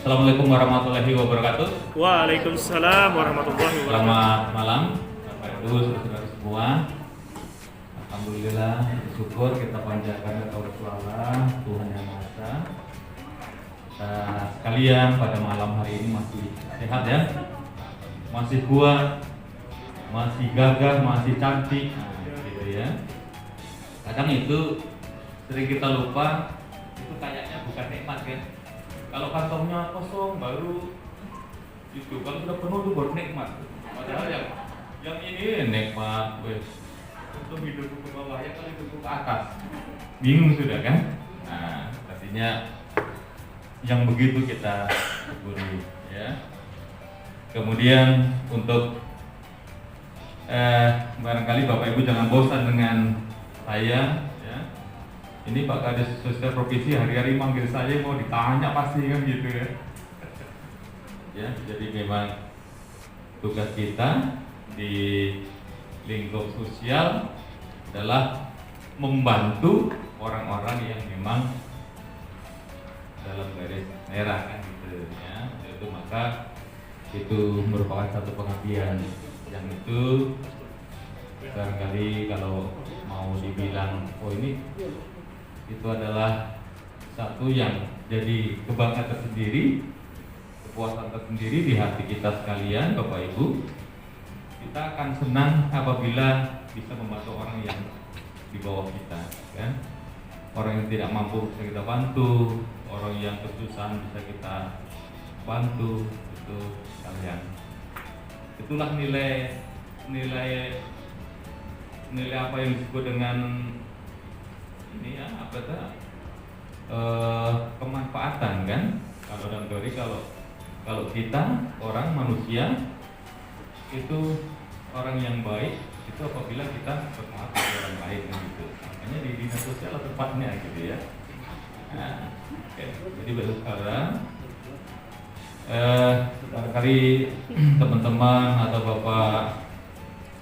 Assalamualaikum warahmatullahi wabarakatuh. Waalaikumsalam warahmatullahi wabarakatuh. Selamat malam, Bapak Ibu, saudara semua. Alhamdulillah, bersyukur kita panjatkan kepada Allah, Tuhan Yang Maha Esa. Sekalian pada malam hari ini masih sehat ya, masih kuat, masih gagah, masih cantik, gitu ya. Kadang itu sering kita lupa, itu kayaknya bukan nikmat kan. Kalau kantongnya kosong baru itu, kalau sudah penuh itu baru nikmat. Padahal yang ini nikmat, wes. Untuk hidup ke bawah ya, kalau hidup ke atas bingung sudah kan. Nah, artinya yang begitu kita syukuri ya. Kemudian untuk barangkali Bapak Ibu jangan bosan dengan saya. Ini Pak Kades Sosial Provinsi hari-hari manggil saya mau ditanya pasti kan gitu ya. Ya, jadi memang tugas kita di lingkup sosial adalah membantu orang-orang yang memang dalam garis merah kan gitu ya. Itu maka itu merupakan satu pengabdian yang itu barangkali kalau mau dibilang oh ini itu adalah satu yang jadi kebanggaan tersendiri, kepuasan tersendiri di hati kita sekalian, Bapak Ibu. Kita akan senang apabila bisa membantu orang yang di bawah kita, kan? Orang yang tidak mampu bisa kita bantu, orang yang kesusahan bisa kita bantu, itu sekalian. Itulah nilai apa yang disebut dengan ini ya, apa itu kemanfaatan kan. Kalau dalam teori kalau kita orang manusia itu orang yang baik itu apabila kita bermanfaat pada orang lain kan gitu. Makanya di dinas sosial tepatnya gitu ya. Nah, oke. Jadi baru sekarang barangkali teman-teman atau Bapak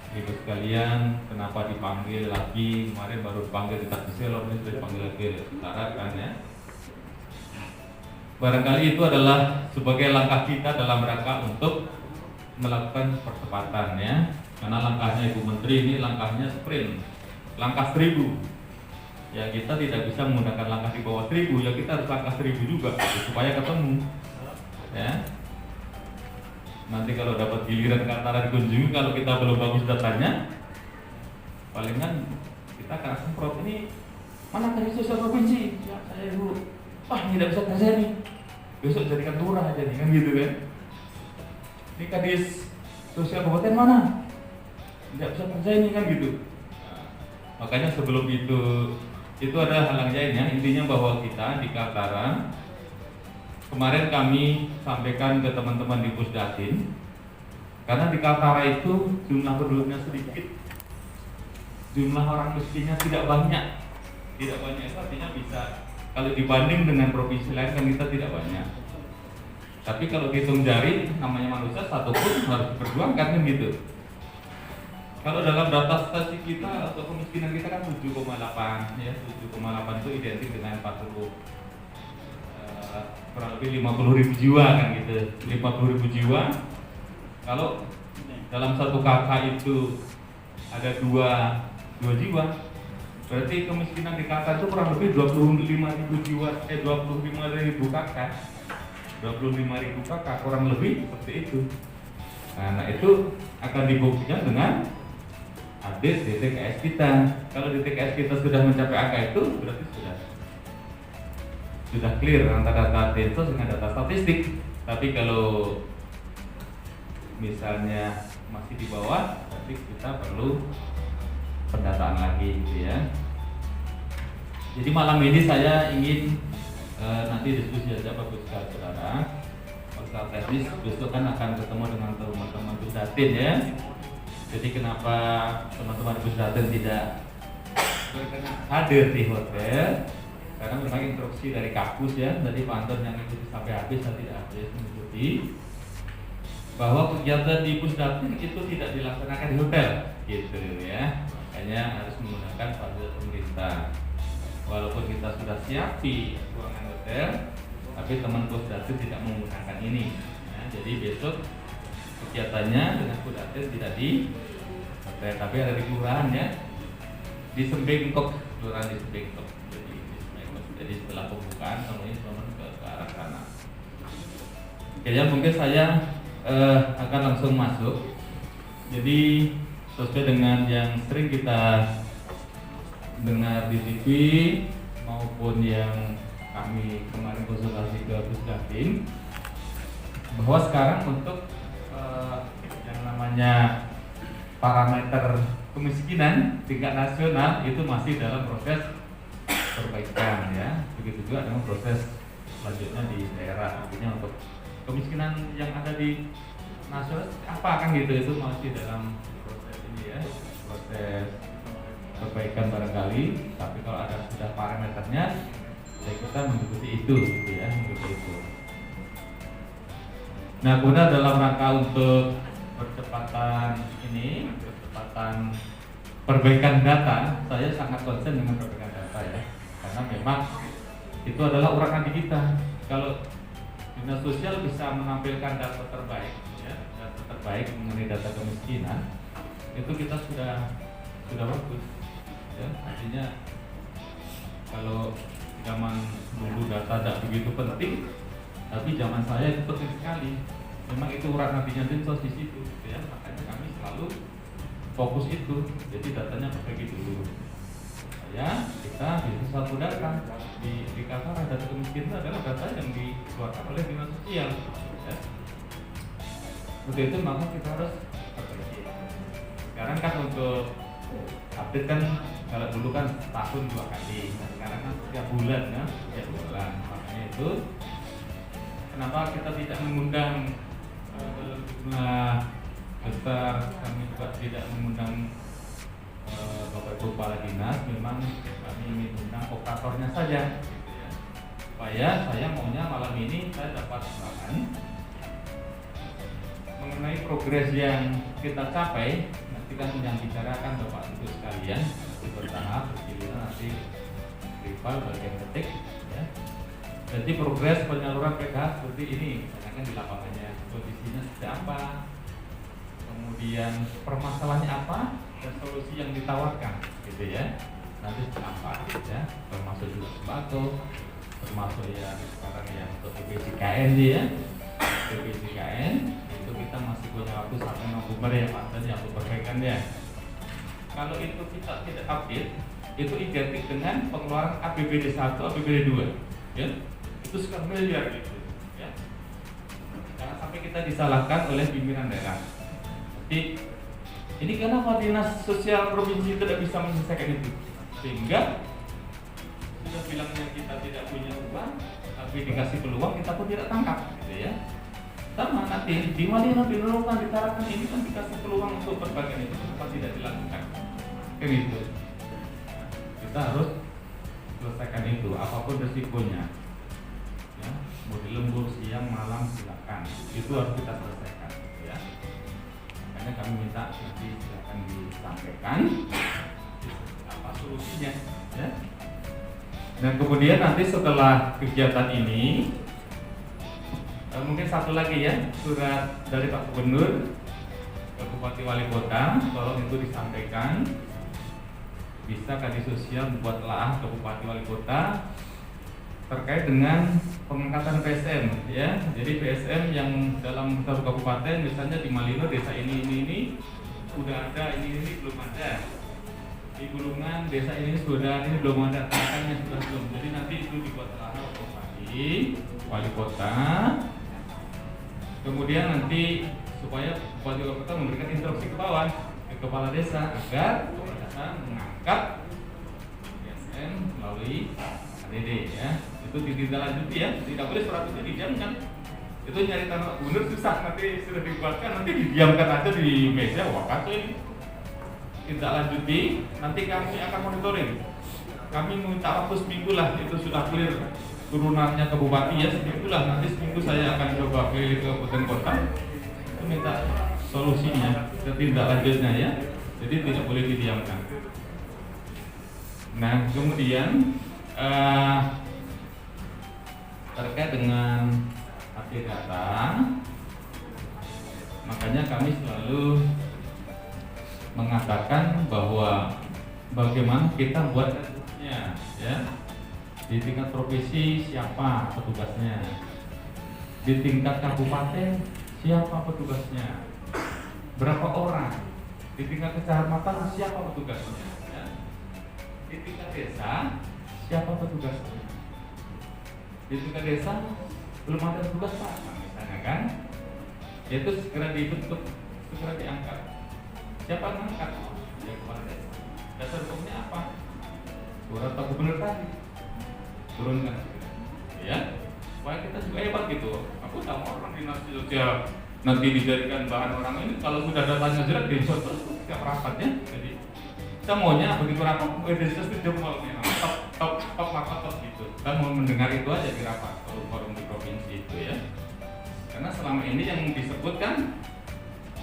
Ibu sekalian, kenapa dipanggil lagi? Kemarin baru dipanggil di Taksiselor, ini sudah dipanggil lagi utara kan ya. Barangkali itu adalah sebagai langkah kita dalam rangka untuk melakukan percepatan ya. Karena langkahnya Ibu Menteri ini langkahnya sprint, langkah 1000. Ya kita tidak bisa menggunakan langkah di bawah 1000, ya kita harus langkah 1000 juga supaya ketemu. Ya. Nanti kalau dapat giliran ke antara dikunjungi, kalau kita belum bagus datanya, palingan kita akan semprot ini mana Kadis Sosial Provinsi? Ya, saya Ibu. Wah, tidak bisa kerja nih. Besok jadikan lurah aja nih, kan gitu kan? Ini Kadis Sosial Kabupaten mana? Tidak bisa kerja ini kan gitu. Nah, makanya sebelum itu ada hal yang lainnya. Intinya bahwa kita di Kaltara kemarin kami sampaikan ke teman-teman di Pusdatin, karena di Kaltara itu jumlah penduduknya sedikit, jumlah orang miskinnya tidak banyak. Tidak banyak itu artinya bisa, kalau dibanding dengan provinsi lain kan kita tidak banyak. Tapi kalau dihitung jari, namanya manusia satu pun harus diperjuangkan kan gitu. Kalau dalam data statistik kita atau kemiskinan kita kan 7,8 ya, 7,8 itu identik dengan 40 kurang lebih 50.000 jiwa kan gitu. 50.000 jiwa. Kalau dalam satu kakak itu ada dua jiwa, berarti kemiskinan di kakak itu kurang lebih 25.000 jiwa, 25.000 kakak. 25.000 kakak kurang lebih seperti itu. Nah itu akan dibuktikan dengan update DTKS kita. Kalau DTKS kita sudah mencapai angka itu, berarti sudah clear antara data Densus dengan data statistik. Tapi kalau misalnya masih di bawah, berarti kita perlu pendataan lagi gitu ya. Jadi malam ini saya ingin nanti diskusi aja Bapak Ibu Saudara. Masalah teknis besok kan akan ketemu dengan teman-teman Pusdatin ya. Jadi kenapa teman-teman Pusdatin tidak berkenan hadir di hotel? Karena memang instruksi dari Kapus ya, tadi Pak Anton yang ikuti sampai habis, saya tidak habis mengikuti bahwa kegiatan di Pusdatin itu tidak dilaksanakan di hotel, gitu ya. Makanya harus menggunakan fasilitas pemerintah. Walaupun kita sudah siapi ruangan hotel, tapi teman Pusdatin tidak menggunakan ini. Ya, jadi besok kegiatannya dengan Pusdatin tidak di tapi ada di kelurahan ya, di Sembengkok, kelurahan di Sembengkok. Jadi setelah pembukaan semuanya ke arah sana. Oke ya, mungkin saya akan langsung masuk. Jadi sesuai dengan yang sering kita dengar di TV maupun yang kami kemarin konsultasi ke Pusdatin, bahwa sekarang untuk yang namanya parameter kemiskinan tingkat nasional itu masih dalam proses perbaikan ya. Begitu juga dengan proses selanjutnya di daerah. Artinya untuk kemiskinan yang ada di nasional apa kan gitu, itu masih dalam proses ini ya, proses perbaikan barangkali. Tapi kalau ada sudah parameternya, ya kita mengikuti itu gitu ya, mengikuti itu. Nah, kemudian dalam rangka untuk percepatan perbaikan data, saya sangat konsen dengan perbaikan data ya, karena memang itu adalah urat nadi kita. Kalau dinas sosial bisa menampilkan data terbaik ya, data terbaik mengenai data kemiskinan, itu kita sudah bagus ya. Artinya kalau zaman dulu data tidak begitu penting, tapi zaman saya itu penting sekali. Memang itu urat nadinya dinsos di situ ya, makanya kami selalu fokus itu. Jadi datanya perbaiki dulu ya, kita bisa satu data di Kaltara. Data kemiskinan adalah data yang dikeluarkan oleh dinas sosial ya. Untuk itu maka kita harus perbaiki. Sekarang kan untuk update kan, kalau dulu kan tahun 2 kali, nah sekarang kan setiap bulan ya, setiap bulan. Makanya itu kenapa kita tidak mengundang jumlah besar, kami juga tidak mengundang Bapak Ibu Kepala Dinas. Memang kami ingin undang operatornya saja gitu ya. Supaya saya maunya malam ini saya dapat bahan mengenai progres yang kita capai. Nanti kan yang bicarakan Bapak Ibu sekalian, nanti bertahap, bergiliran, nanti rival bagian ketik ya. Jadi progres penyaluran PKH seperti ini, misalkan di lapangannya kondisinya seperti apa, kemudian permasalahannya apa, dan solusi yang ditawarkan gitu ya. Nanti apa ya, termasuk juga sembako, termasuk yang sekarang yang untuk PPJKN ya. PPJKN itu kita masih punya waktu sampai November ya Pak, dan yang untuk perbaikan ya. Kalau itu kita tidak update, itu identik dengan pengeluaran APBD 1, APBD 2 ya. Itu sekian miliar gitu ya. Jangan sampai kita disalahkan oleh pimpinan daerah. Jadi ini kenapa dinas sosial provinsi tidak bisa menyelesaikan itu, sehingga sudah bilangnya kita tidak punya uang, tapi dikasih peluang kita pun tidak tangkap gitu ya. Sama nanti di Malino, di Nunukan, di Tarakan ini kan dikasih peluang untuk berbagai itu, kenapa tidak dilakukan kayak gitu. Kita harus selesaikan itu apapun resikonya ya. Mau di lembur, siang, malam silakan, itu harus kita selesaikan ya. Makanya kami minta nanti silakan disampaikan apa solusinya ya. Dan kemudian nanti setelah kegiatan ini mungkin satu lagi ya, surat dari Pak Gubernur ke Bupati Wali Kota, tolong itu disampaikan. Bisa Kadis Sosial membuat telaah ke Bupati Wali Kota terkait dengan pengangkatan PSM ya. Jadi PSM yang dalam satu kabupaten, misalnya di Malino desa ini sudah ada, ini belum ada. Di Bulungan desa ini sudah, ini belum ada, tangkatannya sudah belum. Jadi nanti itu dibuat telaah oleh Bupati Wali Kota. Kemudian nanti supaya Bupati Wali Kota memberikan instruksi ke bawah, ke kepala desa, agar kepala desa mengangkat PSM melalui ADD ya. Itu ditindaklanjuti ya, tidak boleh surat itu didiamkan. Itu nyari tanah gubernur susah, nanti sudah dibuatkan, nanti didiamkan aja di meja. Wah kacau ini. Ditindaklanjuti, nanti kami akan monitoring. Kami minta waktu seminggu lah, itu sudah clear turunannya ke bupati ya, seminggu lah. Nanti seminggu saya akan coba keliling ke kabupaten kota, itu minta solusinya, tindak lanjutnya ya. Jadi tidak boleh didiamkan. Nah kemudian terkait terkait dengan hati data, makanya kami selalu mengatakan bahwa bagaimana kita buat kasusnya, ya. Di tingkat provinsi siapa petugasnya, di tingkat kabupaten siapa petugasnya, berapa orang, di tingkat kecamatan siapa petugasnya, ya. Di tingkat desa siapa petugasnya, di tingkat desa belum ada petugas Pak, misalnya kan, itu segera dibentuk, segera diangkat. Siapa yang mengangkat? Ya kepala desa. Dasar hukumnya apa? Surat Pak Gubernur tadi turunkan, ya. Supaya kita juga hebat gitu. Aku tahu orang dinas sosial nanti dijadikan bahan orang ini, kalau sudah datanya jelek diinsert terus setiap rapat ya. Jadi kita maunya begitu rapat, desa itu jempol memang top gitu. Kita mau mendengar itu aja di rapat forum di provinsi itu ya. Karena selama ini yang disebutkan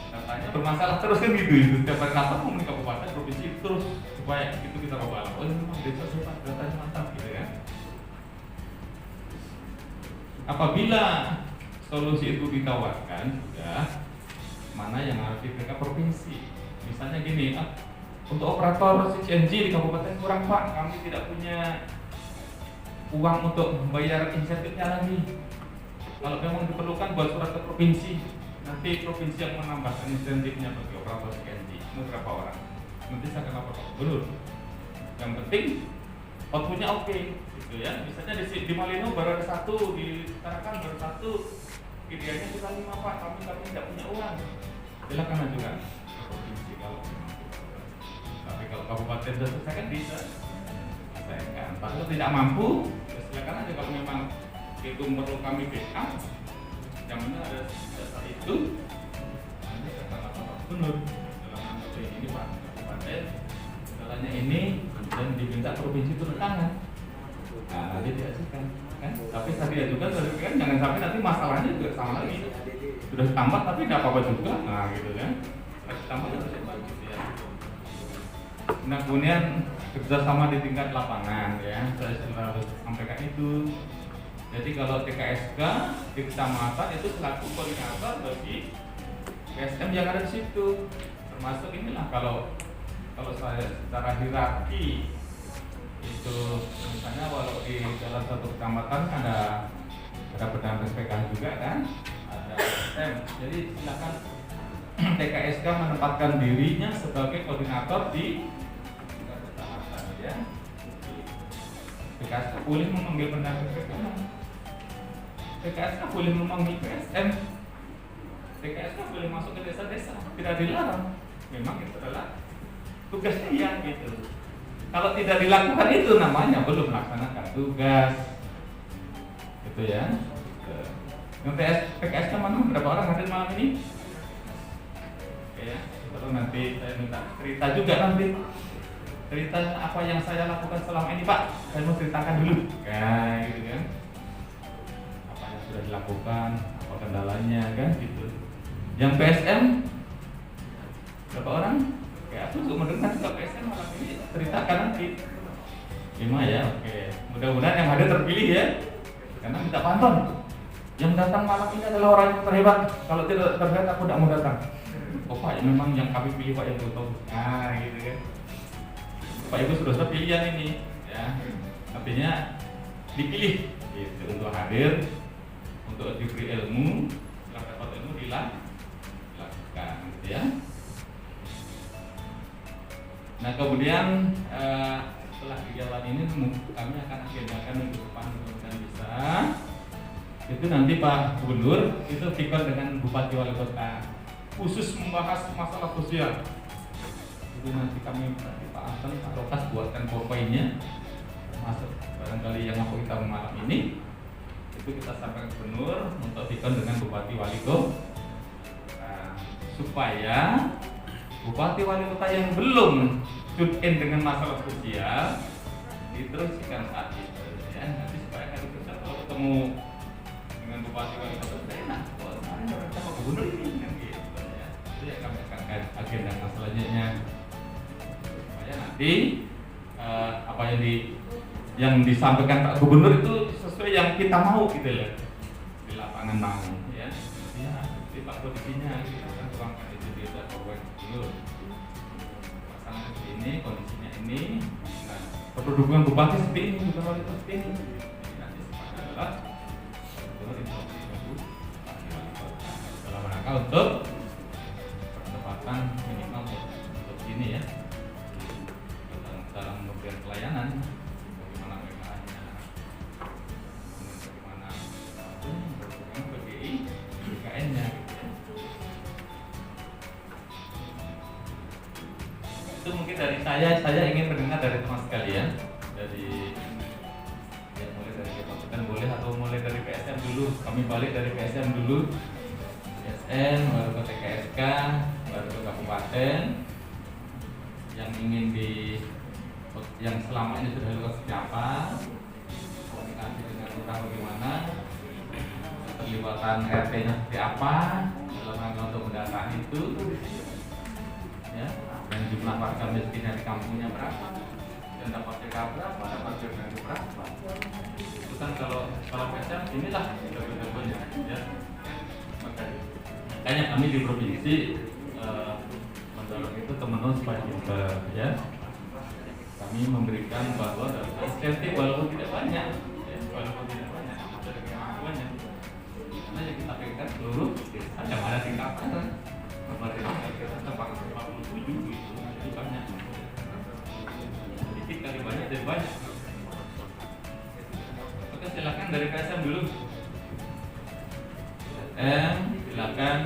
katanya bermasalah terus kan gitu itu. Setiap kali rapat mau di kabupaten provinsi terus supaya itu kita bawa. Oh ini memang desa hebat, datanya mantap gitu kan. Apabila solusi itu ditawarkan sudah, mana yang harus diberikan provinsi. Misalnya gini, untuk operator CNG di kabupaten kurang Pak, kami tidak punya uang untuk membayar insentifnya lagi. Kalau memang diperlukan buat surat ke provinsi, nanti provinsi yang menambahkan insentifnya bagi operator CNG. Itu berapa orang? Nanti saya akan lapor ke Gubernur. Yang penting outputnya oke, gitu ya. Misalnya di Malino baru ada satu, di Tarakan baru satu, ideanya kita 5 Pak, kami tidak punya uang. Silakan ajukan ke provinsi kalau memang. Tapi kalau kabupaten sudah selesai kan bisa. Selesaikan. Tapi kalau tidak mampu, ya silakan aja kalau memang itu perlu kami backup. Yang penting ada dasar itu. Nanti saya akan lapor Pak Gubernur dalam rangka ini Pak, kabupaten jalannya ini dan diminta provinsi turun tangan. Nah, nanti diajukan kan? Tapi saat diajukan kan jangan sampai nanti masalahnya juga sama lagi. Sudah tambah tapi tidak apa-apa juga. Nah, gitu kan. Harus tambah harus gitu ya. Nah, kemudian kerjasama di tingkat lapangan ya. Saya sudah harus sampaikan itu. Jadi kalau TKSK di kecamatan itu selaku koordinator bagi PSM yang ada di situ. Termasuk inilah kalau saya secara hierarki itu misalnya walau di dalam satu kecamatan ada berdana PKH juga kan, ada PSM. Jadi silakan TKSK menempatkan dirinya sebagai koordinator di kecamatan ya. TKSK boleh memanggil berdana PKH, TKSK boleh memanggil PSM, TKSK boleh masuk ke desa-desa, tidak dilarang. Memang itu adalah tugasnya ya gitu. Kalau tidak dilakukan itu namanya belum melaksanakan tugas, gitu ya. Yang PKSK mana berapa orang hadir malam ini? Oke ya. Terus nanti saya minta cerita juga nanti. Cerita apa yang saya lakukan selama ini Pak. Saya mau ceritakan dulu. Kayak gitu kan. Apa yang sudah dilakukan, apa kendalanya kan gitu. Yang PSM berapa orang? Kayak aku juga mendengar juga PSM malam ini ceritakan nanti 5 ya, oke. Mudah-mudahan yang hadir terpilih ya. Karena minta pantun. Yang datang malam ini adalah orang yang terhebat. Kalau tidak terhebat aku tidak mau datang. Oh Pak, memang yang kami pilih Pak yang tahu. Nah gitu kan. Pak Ibu sudah pilihan ini ya. Artinya dipilih gitu, untuk hadir, untuk diberi ilmu, setelah dapat ilmu dilakukan gitu ya. Nah kemudian setelah kegiatan ini kami akan agendakan minggu depan mudah-mudahan bisa. Itu nanti Pak Gubernur itu pikir dengan Bupati Wali Kota khusus membahas masalah sosial. Itu nanti kami Pak Anton, Pak Rokas buatkan PowerPoint-nya, masuk barangkali yang aku kita malam ini. Itu kita sampaikan Gubernur untuk pikir dengan Bupati Wali Kota supaya Bupati Wali Kota yang belum tune in dengan masalah sosial diteruskan saat itu ya. Nanti supaya hari kita kalau ketemu dengan Bupati Wali Kota sudah enak. Oh, sekarang ada Pak Gubernur ini kan gitu ya. Itu yang kami akan agenda selanjutnya supaya nanti apa yang disampaikan Pak Gubernur itu sesuai yang kita mau gitu loh, di lapangan mau ya. Ya, di Pak kondisinya gitu kan, tuangkan itu di PowerPoint dulu. Pasang seperti ini, kondisinya ini. Nah, kedudukan bupati seperti ini, gubernur itu seperti ini. Nanti semuanya adalah dalam rangka untuk percepatan minimal untuk ini ya, dalam memberikan pelayanan, bagaimana PKH-nya, bagaimana PBI, BKN-nya gitu ya. Itu mungkin dari saya ingin mendengar dari teman sekalian, dari ya mulai dari Kabupaten boleh atau mulai dari PSM dulu. Kami balik dari PSM dulu. PSM, baru ke TKSK, baru ke kabupaten. Yang ingin yang selama ini sudah dilakukan seperti apa, komunikasi dengan orang bagaimana, keterlibatan RT-nya seperti apa dalam rangka untuk mendatangi itu, ya, dan jumlah warga miskinnya di kampungnya berapa, dan dapat TK berapa, dapat JPN berapa. Itu kan kalau PSM inilah betul-betulnya, ya. Makanya kami di provinsi mendorong itu teman-teman supaya pinter, ya. Kami memberikan bahwa dari insentif walaupun tidak banyak, ya, walaupun tidak banyak dari kemampuannya, karena yang kita pegang seluruh desa yang ada tingkatan. Kemarin kita tempat 57 itu banyak. Sedikit kali banyak dari banyak. Oke, silakan dari PSM dulu. PSM, silakan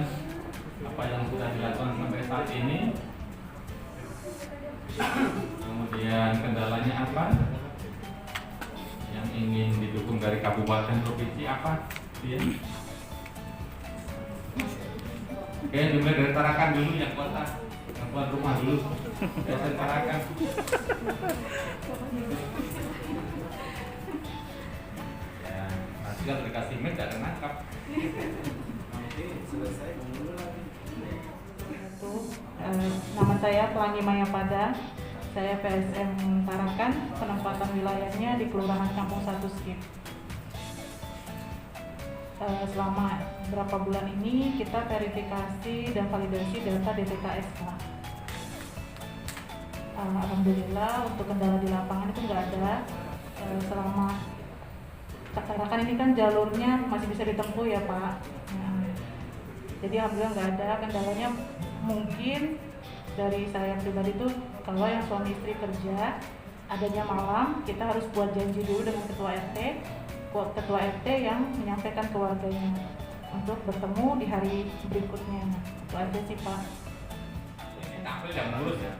apa yang sudah dilakukan sampai saat ini. Kemudian kendalanya apa? Yang ingin didukung dari kabupaten provinsi apa? Ya. Oke, dimulai dari Tarakan dulu yang kota, yang tuan rumah dulu. Dari Tarakan. Ya, nanti kalau dikasih mic gak ada nangkap. Nama saya Pelangi Mayapada. Saya PSM Tarakan, penempatan wilayahnya di Kelurahan Kampung 1 Skip. Selama beberapa bulan ini kita verifikasi dan validasi data DTKSK. Alhamdulillah untuk kendala di lapangan itu nggak ada. Selama Tarakan ini kan jalurnya masih bisa ditempuh ya Pak. Jadi alhamdulillah nggak ada kendalanya. Mungkin dari saya pribadi itu kalau yang suami istri kerja adanya malam, kita harus buat janji dulu dengan ketua RT yang menyampaikan ke warganya untuk bertemu di hari berikutnya. Itu aja sih Pak. Ini tampil yang mulus ya.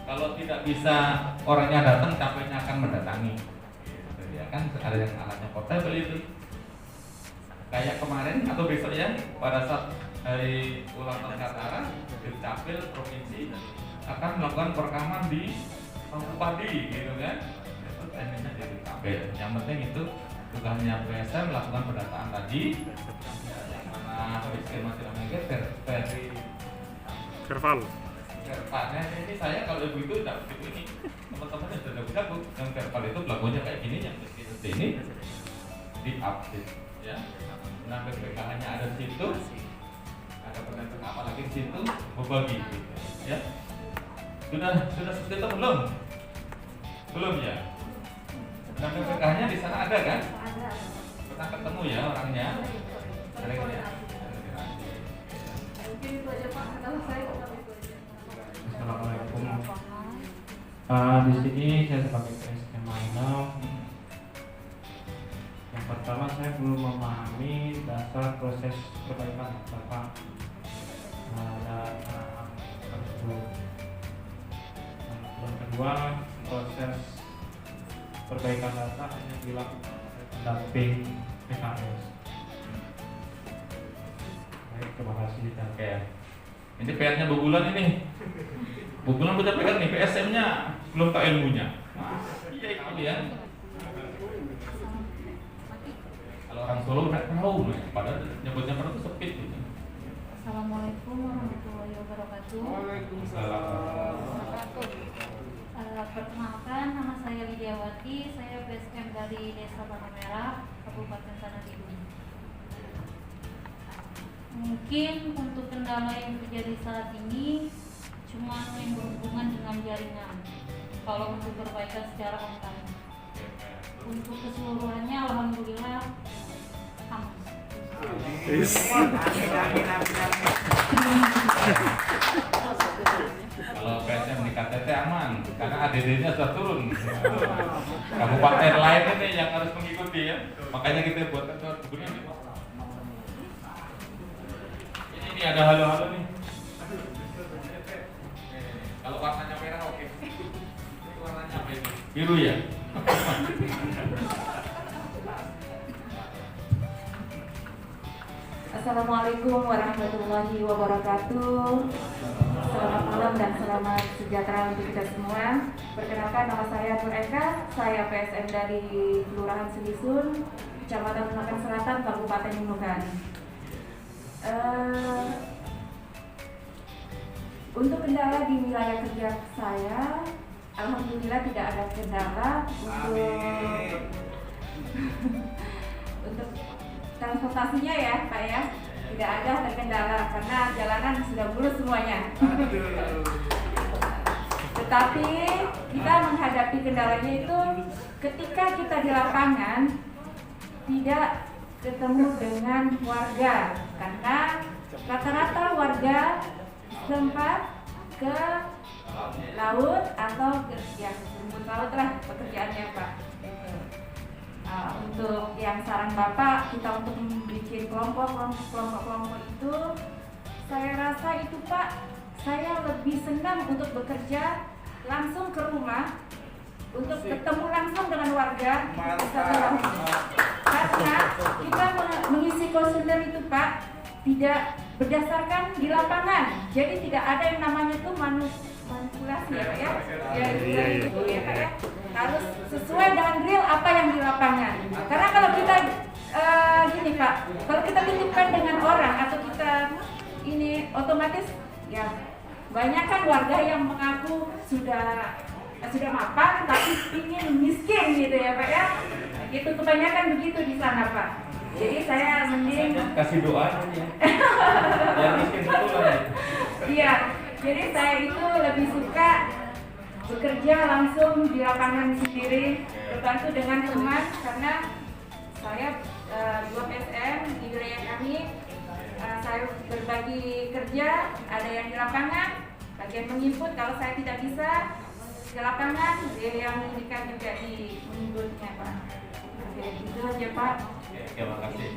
Kalau tidak bisa orangnya datang, tampilnya akan mendatangi. Ya kan ada yang alatnya portable itu. Kayak kemarin atau besok ya, pada saat hari ulang tahun Katara, Dukcapil provinsi akan melakukan perekaman di Bupati, gitu kan? Itu teknisnya di Dukcapil. Yang penting itu tugasnya PSM melakukan pendataan tadi, yang mana skema namanya versi Verbal. verbalnya ini saya kalau ibu itu tidak begitu ini, teman-teman yang sudah bisa yang verbal itu pelakunya kayak gini, yang seperti ini di update, ya. Nah, PPKH-nya ada di situ, ada pendataan apa lagi di situ, berbagi, gitu, ya. Sudah seperti itu belum? Belum ya? Nah, PPKH-nya di sana ada kan? Ada. Pernah ketemu ya orangnya? Ada gitu ya? Mungkin itu aja Pak, kalau saya itu aja. Assalamualaikum. Di sini saya sebagai PSM Minor. Yang pertama saya belum memahami dasar proses perbaikan Bapak dan tersebut. Yang kedua, proses perbaikan data hanya dilakukan oleh pendamping PKS. Baik, terima kasih. Oke. Ini PR-nya Bu Bulan ini. Bu Bulan udah pegang nih PSM-nya, belum tahu ilmunya. Iya itu ya. Kalau orang Solo nggak tahu, padahal nyebutnya pada itu sepit gitu. Assalamualaikum warahmatullahi wabarakatuh. Waalaikumsalam. Perkenalkan, nama saya Lidiawati, saya PSM dari Desa Batu Merah, Kabupaten Tanah Tidung. Mungkin untuk kendala yang terjadi saat ini cuma yang berhubungan dengan jaringan. Kalau untuk perbaikan secara online, untuk keseluruhannya alhamdulillah aman. Kalau PSM di KTT aman, karena ADD-nya sudah turun. Kabupaten lain ini yang harus mengikuti ya. Makanya kita buat begini. Ini ada halo-halo nih. Kalau warnanya merah oke. Ini warnanya apa ini? Biru ya. Assalamualaikum warahmatullahi wabarakatuh. Selamat malam dan selamat sejahtera untuk kita semua. Perkenalkan, nama saya Nur Eka. Saya PSM dari Kelurahan Selisun, Kecamatan Nunukan Selatan, Kabupaten Nunukan. Untuk kendala di wilayah kerja saya, alhamdulillah tidak ada kendala untuk transportasinya ya Pak ya, tidak ada terkendala karena jalanan sudah mulus semuanya. Tetapi kita menghadapi kendalanya itu ketika kita di lapangan tidak ketemu dengan warga, karena rata-rata warga sempat ke laut atau ke rumput laut lah pekerjaannya Pak. Untuk yang saran Bapak, kita untuk membuat kelompok itu, saya rasa itu Pak, saya lebih senang untuk bekerja langsung ke rumah, untuk ketemu langsung dengan warga. Karena kita mengisi kuesioner itu Pak, tidak berdasarkan di lapangan, jadi tidak ada yang namanya itu manipulasi ya Pak ya, gitu ya Pak ya. Harus sesuai dengan real apa yang di lapangan. Karena kalau kita gini Pak, kalau kita titipkan dengan orang atau kita ini otomatis ya banyak kan warga yang mengaku sudah mapan tapi ingin miskin gitu ya Pak ya. Itu kebanyakan begitu di sana Pak. Jadi saya mending kasih doa aja ya. Yang miskin betul. Iya. Jadi saya itu lebih suka bekerja langsung di lapangan sendiri, terbantu dengan teman, karena saya 2 PSM di wilayah kami, saya berbagi kerja, ada yang di lapangan, bagian menginput. Kalau saya tidak bisa ke lapangan, dia yang memberikan juga di menginputnya Pak. Oke, itu aja Pak. Terima kasih.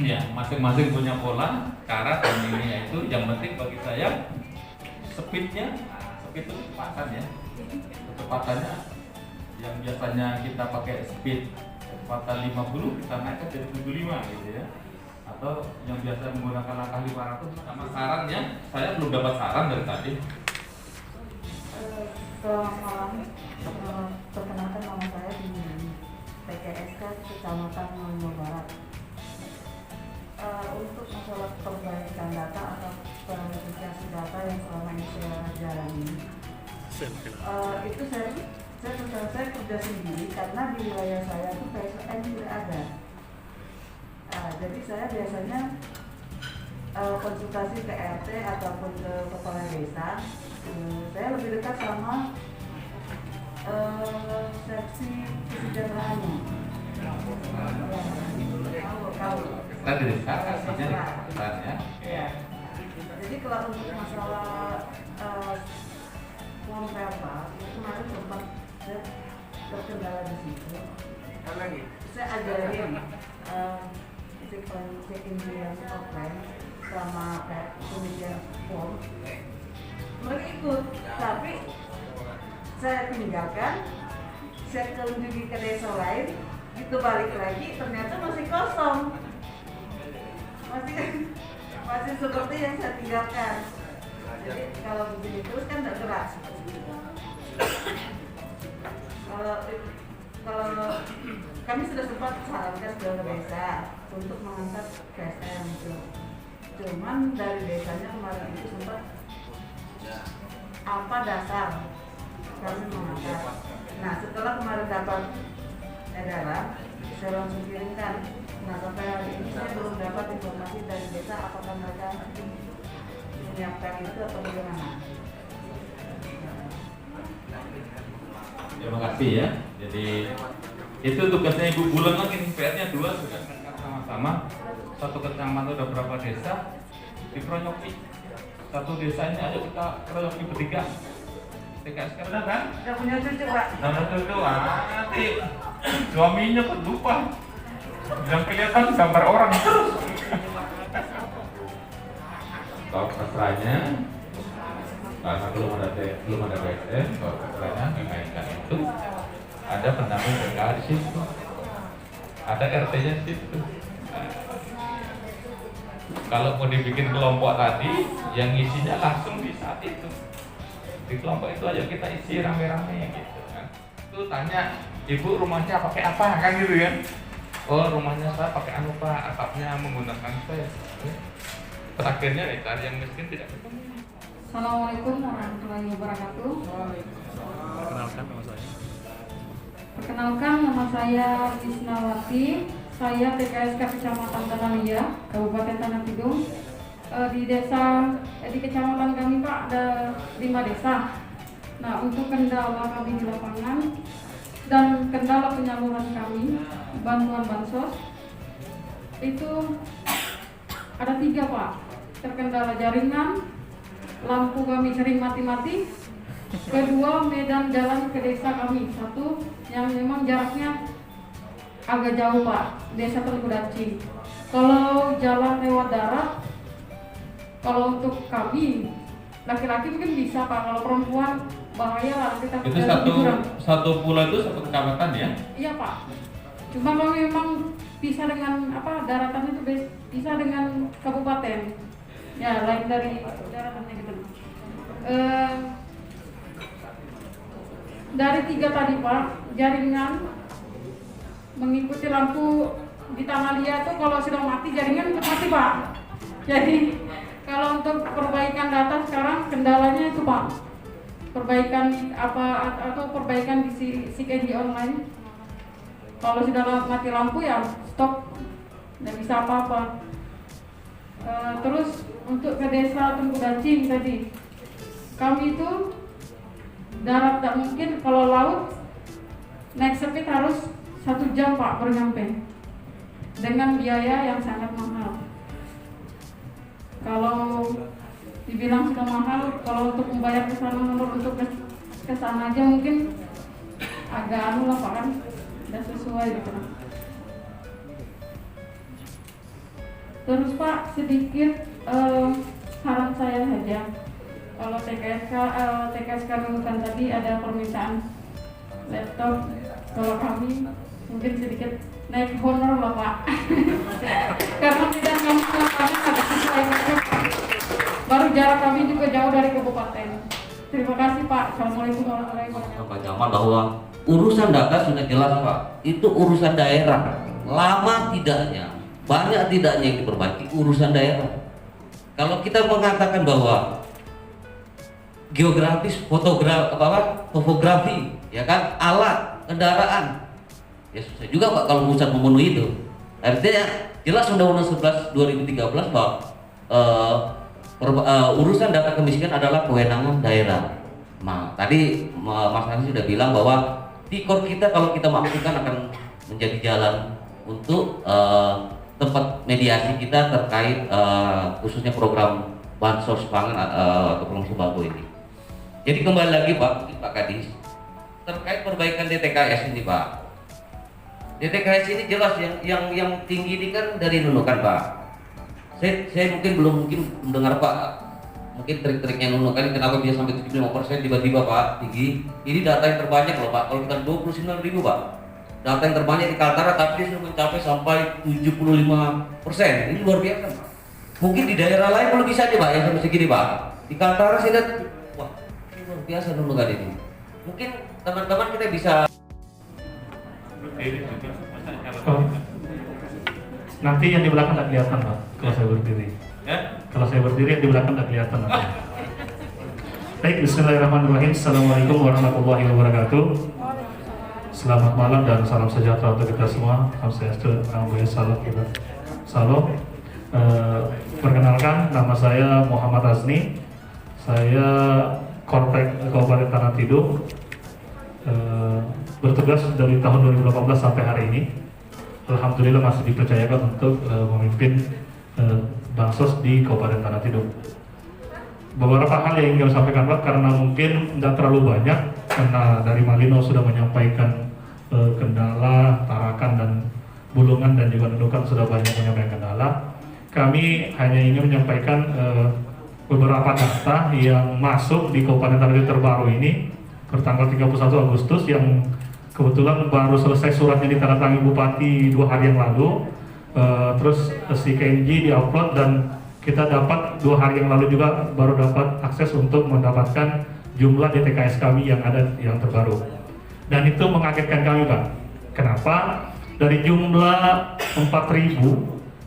Ya, masing-masing punya pola, cara dan ini itu yang penting bagi saya speednya. Speed itu kecepatan ya, kecepatannya yang biasanya kita pakai speed kecepatan 50 kita naikkan jadi 75 gitu ya, atau yang biasa menggunakan langkah 500. Sama sarannya, saya belum dapat saran dari tadi. Selamat malam, perkenalkan nama saya di PKSK Kecamatan Nunukan Barat. Untuk masalah perbaikan data atau verifikasi data yang selama ini saya jalani, itu saya kerja sendiri karena di wilayah saya itu PSN tidak ada. Jadi saya biasanya konsultasi ke RT ataupun ke kepala desa. Saya lebih dekat sama seksi kesejahteraannya. Tadi kasihnya ya. Jadi kalau untuk masalah form verbal, kemarin sempat saya terkendala di situ. Saya ajarin cek in offline sama pemilihan form. Mereka ikut, tapi saya tinggalkan, saya kunjungi ke desa lain, itu balik lagi ternyata masih kosong, masih seperti yang saya tinggalkan. Jadi kalau begini terus kan tidak gerak. Kalau kami sudah sempat sarankan ke desa untuk mengangkat PSM itu, cuman dari desanya kemarin itu sempat apa dasar kami mengangkat. Nah setelah kemarin dapat edaran saya langsung kirimkan. Nah sampai hari ini saya belum dapat informasi dari desa apakah mereka menyiapkan itu atau bagaimana. Terima kasih ya. Jadi itu tugasnya Ibu Bulan lagi, PR-nya 2 sudah sama-sama. Satu kecamatan udah berapa desa dikeroyoki. Satu desanya ayo kita keroyoki bertiga. TKS karena kan? Sudah punya cucu Pak? Nama cucu nanti suaminya kok lupa. Yang kelihatan gambar orang terus. Kalau mesranya karena belum ada BSN, kalau mesranya dikaitkan itu ada pendamping PKH di situ, ada RT-nya di situ. Nah, kalau mau dibikin kelompok tadi, yang isinya langsung di saat itu. Di kelompok itu aja kita isi rame-rame gitu kan. Itu tanya, ibu rumahnya pakai apa kan gitu ya? Oh rumahnya saya pakai anu pak, atapnya menggunakan saya. Terakhirnya cari yang miskin tidak ketemu. Assalamualaikum warahmatullahi wabarakatuh. Perkenalkan nama saya. Perkenalkan nama saya Wisnawati. Saya TKSK Kecamatan Tanalia, Kabupaten Tanah Tidung. Di kecamatan kami Pak ada 5 desa. Nah untuk kendala kami di lapangan dan kendala penyaluran kami bantuan bansos itu ada 3 Pak. Terkendala jaringan, lampu kami sering mati-mati. Kedua, medan jalan ke desa kami. 1 yang memang jaraknya agak jauh Pak, desa Tengkudaci. Kalau jalan lewat darat, kalau untuk kami laki-laki mungkin bisa Pak, kalau perempuan bahaya lah kita. Itu satu pulau itu satu kecamatan ya? Iya Pak. Cuma kami memang bisa dengan daratan itu bisa dengan kabupaten. Ya lain dari daratannya gitu. Dari 3 tadi Pak, jaringan mengikuti lampu di Tanalia itu kalau sudah mati jaringan ikut mati Pak. Jadi kalau untuk perbaikan data sekarang kendalanya itu Pak, perbaikan atau perbaikan di CKD online. Kalau sudah mati lampu ya stop, nggak bisa apa-apa. Terus untuk ke desa Tengkudaci tadi, kami itu darat tak mungkin, kalau laut naik speed harus 1 jam Pak baru nyampe dengan biaya yang sangat mahal. Kalau dibilang sudah mahal, kalau untuk membayar ke sana untuk ke sana aja mungkin agak anu lah Pak kan, udah sesuai gitu. Terus Pak sedikit saran saya saja, kalau TKSK menemukan tadi ada permintaan laptop, kalau kami mungkin sedikit naik honor lah Pak. Karena tidak kami lapangan agak sesuai Pak. Baru jarak kami juga jauh dari kabupaten. Terima kasih Pak. Assalamualaikum warahmatullahi wabarakatuh. Pak Jamal bahwa urusan data sudah jelas Pak, itu urusan daerah. Lama tidaknya, banyak tidaknya yang diperbaiki urusan daerah. Kalau kita mengatakan bahwa geografis, topografi, ya kan, alat, kendaraan, ya susah juga Pak kalau pusat memenuhi itu. Artinya jelas Undang-Undang 11 2013 bahwa urusan data kemiskinan adalah kewenangan daerah. Nah, tadi Mas Hans sudah bilang bahwa Tikor kita kalau kita mampukan akan menjadi jalan untuk tempat mediasi kita terkait khususnya program bansos pangan atau program sembako ini. Jadi kembali lagi Pak Kadis, terkait perbaikan DTKS ini Pak. DTKS ini jelas yang tinggi ini kan dari Nunukan Pak. Saya belum mendengar Pak, mungkin trik-triknya Nunukan kenapa bisa sampai 75% tiba-tiba Pak tinggi. Ini data yang terbanyak loh Pak, kalau kita 29.000 Pak. Data yang terbanyak di Kaltara tapi sudah mencapai sampai 75%. Ini luar biasa Pak. Mungkin di daerah lain belum bisa aja Pak yang sampai segini Pak. Di Kaltara saya lihat, wah ini luar biasa Nunukan ini. Mungkin teman-teman kita bisa. Nanti yang di belakang tidak kelihatan Pak, kalau saya berdiri. Kalau saya berdiri yang di belakang tidak kelihatan nanti. Baik, bismillahirrahmanirrahim. Assalamualaikum warahmatullahi wabarakatuh. Selamat malam dan salam sejahtera untuk kita semua. Salam. Perkenalkan, nama saya Muhammad Azni. Saya Korpek Kabupaten Tanah Tidung. Bertugas dari tahun 2018 sampai hari ini. Alhamdulillah masih dipercayakan untuk memimpin Bansos di Kabupaten Tanah Tidung. Beberapa hal yang ingin kami sampaikan Pak, karena mungkin tidak terlalu banyak, karena dari Malino sudah menyampaikan kendala, Tarakan dan Bulungan dan juga Nunukan sudah banyak menyampaikan kendala. Kami hanya ingin menyampaikan beberapa data yang masuk di Kabupaten Tanah Tidung terbaru ini bertanggal 31 Agustus yang kebetulan baru selesai suratnya ditandatangani Bupati 2 hari yang lalu. Terus si KNG diupload dan kita dapat 2 hari yang lalu juga baru dapat akses untuk mendapatkan jumlah DTKS kami yang ada yang terbaru. Dan itu mengagetkan kami Pak. Kenapa? Dari jumlah 4.000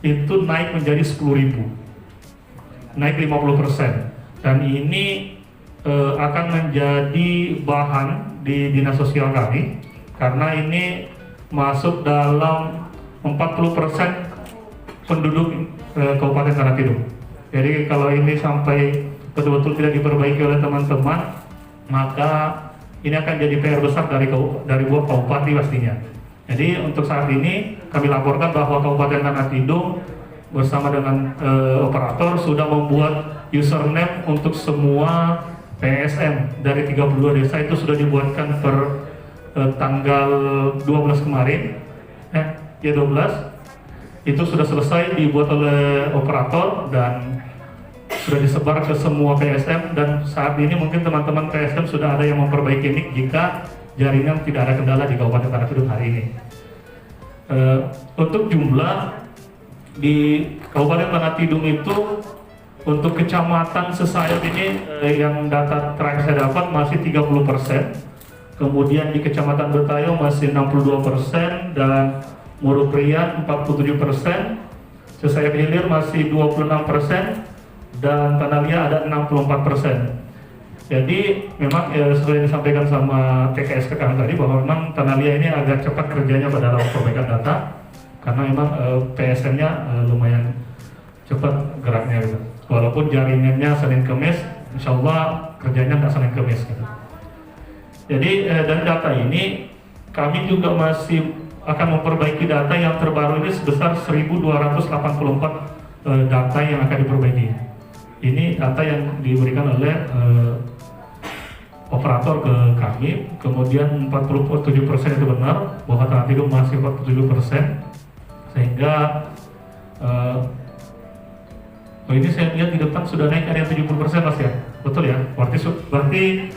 itu naik menjadi 10.000, naik 50%. Dan ini akan menjadi bahan di dinas sosial kami karena ini masuk dalam 40% penduduk Kabupaten Tanah Tidung. Jadi kalau ini sampai betul-betul tidak diperbaiki oleh teman-teman, maka ini akan jadi PR besar dari buah kabupaten pastinya. Jadi untuk saat ini kami laporkan bahwa Kabupaten Tanah Tidung bersama dengan operator sudah membuat username untuk semua PSM dari 32 desa itu sudah dibuatkan per tanggal 12 kemarin. 12 itu sudah selesai dibuat oleh operator dan sudah disebar ke semua PSM, dan saat ini mungkin teman-teman PSM sudah ada yang memperbaiki nik jika jaringan tidak ada kendala di Kabupaten Tanah Tidung hari ini. Untuk jumlah di Kabupaten Tanah Tidung itu untuk kecamatan sesayap ini yang data terakhir saya dapat masih 30%, kemudian di Kecamatan Betayo masih 62% dan Murukrian 47%, Sesayap Hilir masih 26% dan Tanah Lia ada 64%. Jadi memang sesuai yang disampaikan sama TKS kami tadi bahwa memang Tanah Lia ini agak cepat kerjanya pada dalam perbaikan data karena memang PSM-nya lumayan cepat geraknya gitu. Walaupun jaringannya Senin Kemis, insya Allah kerjanya nggak Senin Kemis gitu. Jadi dari data ini kami juga masih akan memperbaiki data yang terbaru ini sebesar 1.284 data yang akan diperbaiki. Ini data yang diberikan oleh operator ke kami, kemudian 47% itu benar bahwa Tanah Tidung masih 47%, sehingga ini saya lihat di depan sudah naik ada yang 70% Mas ya, betul ya? Berarti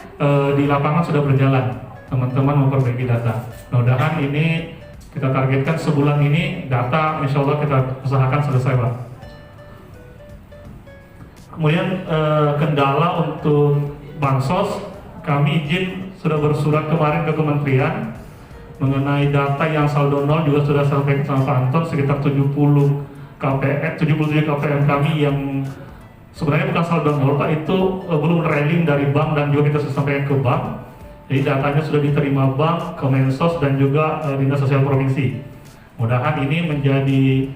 di lapangan sudah berjalan teman-teman memperbaiki data. Mudah-mudahan ini kita targetkan sebulan ini data insya Allah kita usahakan selesai Pak. Kemudian kendala untuk Bansos, kami izin sudah bersurat kemarin ke Kementerian mengenai data yang saldo nol, juga sudah sampaikan sama Pak Anton sekitar 77 KPM kami yang sebenarnya bukan saldo nol Pak, itu belum railing dari bank dan juga kita sudah sampaikan ke bank. Jadi datanya sudah diterima bank, Kemensos dan juga Dinas Sosial Provinsi. Mudah-mudahan ini menjadi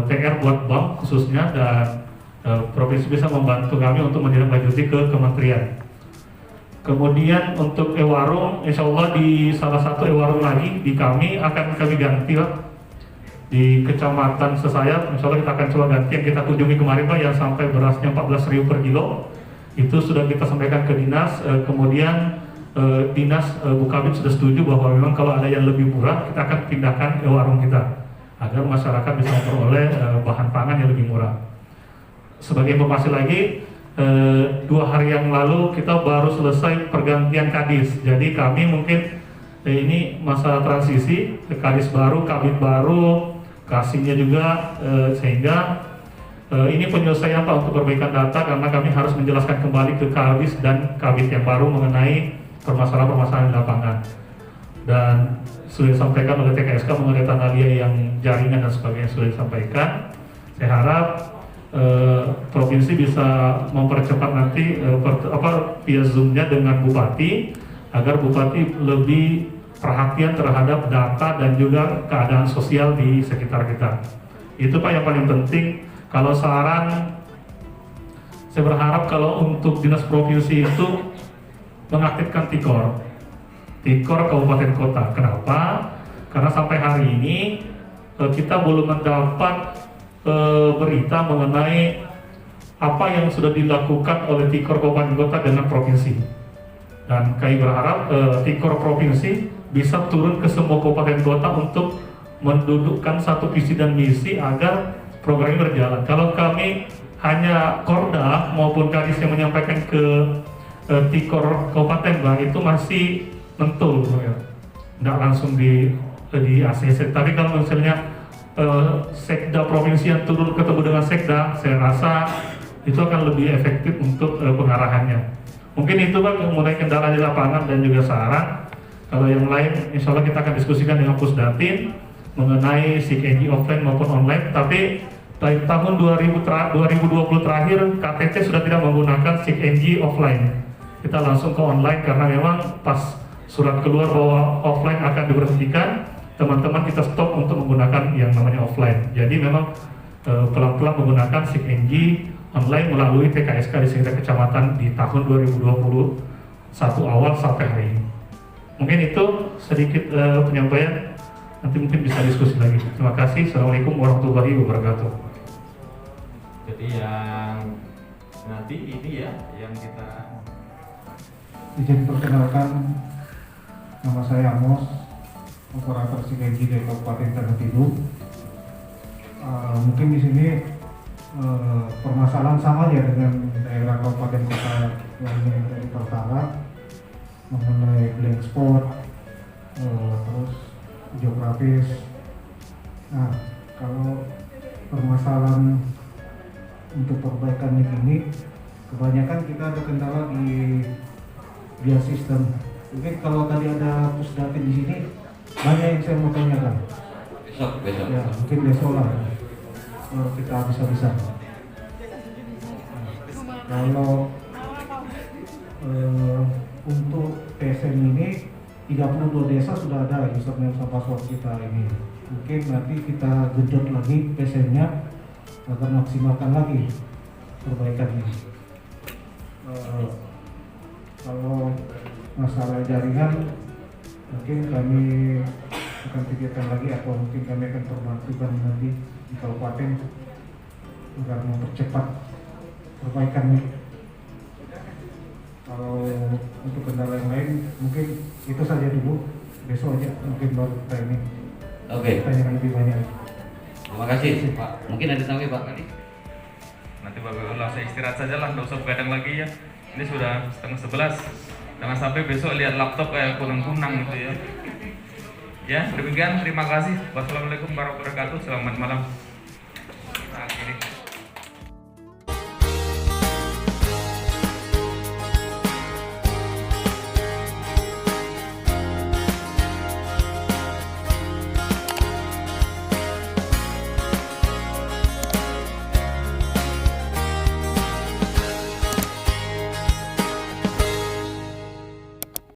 PR buat bank khususnya dan provinsi bisa membantu kami untuk menindaklanjuti ke kementerian. Kemudian untuk e-warung, insya Allah di salah satu e-warung lagi di kami akan kami ganti Pak. Di Kecamatan Sesayap, insya Allah kita akan coba ganti yang kita kunjungi kemarin Pak, yang sampai berasnya 14.000 per kilo. Itu sudah kita sampaikan ke dinas, kemudian Dinas Bukabin sudah setuju bahwa memang kalau ada yang lebih murah kita akan pindahkan ke warung kita agar masyarakat bisa memperoleh bahan pangan yang lebih murah. Sebagai informasi lagi, 2 hari yang lalu kita baru selesai pergantian kadis. Jadi kami mungkin ini masa transisi, kadis baru, kabit baru, kasihnya juga, sehingga ini penyelesaian Pak untuk perbaikan data karena kami harus menjelaskan kembali ke kadis dan kabit yang baru mengenai permasalahan-permasalahan di lapangan. Dan sudah disampaikan oleh TKSK mengenai Tanah Lia yang jaringan dan sebagainya sudah disampaikan. Saya harap provinsi bisa mempercepat nanti via Zoom-nya dengan Bupati agar Bupati lebih perhatian terhadap data dan juga keadaan sosial di sekitar kita. Itu Pak yang paling penting. Kalau saran, saya berharap kalau untuk dinas provinsi itu mengaktifkan Tikor kabupaten kota. Kenapa? Karena sampai hari ini kita belum mendapat berita mengenai apa yang sudah dilakukan oleh Tikor kabupaten kota dengan provinsi. Dan kami berharap Tikor provinsi bisa turun ke semua kabupaten kota untuk mendudukkan satu visi dan misi agar program ini berjalan. Kalau kami hanya Korda maupun Kadis yang menyampaikan ke Tikor kabupaten Bang, itu masih mentul, ya. Nggak langsung di ACC. Tapi kalau misalnya Sekda provinsi yang turun ketemu dengan Sekda, saya rasa itu akan lebih efektif untuk pengarahannya. Mungkin itu Pak mengenai kendala di lapangan dan juga saran. Kalau yang lain, insya Allah kita akan diskusikan dengan Pusdatin mengenai SIG-NG offline maupun online. Tapi dari tahun 2020 terakhir, KTT sudah tidak menggunakan SIG-NG offline. Kita langsung ke online karena memang pas surat keluar bahwa offline akan diberhentikan, teman-teman kita stop untuk menggunakan yang namanya offline. Jadi memang pelan-pelan menggunakan SIG-NG online melalui TKSK di sekitar kecamatan di tahun 2021 awal sampai hari ini. Mungkin itu sedikit penyampaian, nanti mungkin bisa diskusi lagi. Terima kasih. Assalamualaikum warahmatullahi wabarakatuh. Jadi yang nanti ini ya yang kita izin perkenalkan, nama saya Amos, operator SIG-NG dari Kabupaten Tanah Tidung. Mungkin di sini permasalahan sama ya dengan daerah kabupaten kota lainnya dari Pertara mengenai blank spot, terus geografis. Nah, kalau permasalahan untuk perbaikan ini kebanyakan kita ada kendala di via sistem. Mungkin kalau tadi ada Pusdatin di sini, banyak yang saya mau tanyakan. Besok. Ya, mungkin besok lah. Kita bisa. Kalau untuk PSN ini 32 desa sudah ada username sama password kita ini. Mungkin nanti kita genjot lagi PSN-nya agar maksimalkan lagi perbaikan ini. Kalau masalah jaringan, mungkin kami akan pikirkan lagi atau mungkin kami akan perbantukan nanti di kabupaten agar mempercepat perbaikan ini. Kalau untuk kendala yang lain mungkin itu saja dulu, besok aja mungkin baru kita ini tanya lebih banyak. Terima kasih Pak. Mungkin ada tambahan Pak tadi? nanti Bapak langsung istirahat saja lah, nggak usah begadang lagi ya. Ini sudah 10:30. Jangan sampai besok lihat laptop kayak kunang-kunang gitu ya. Ya, demikian. Terima kasih. Wassalamualaikum warahmatullahi wabarakatuh. Selamat malam. Nah, gini.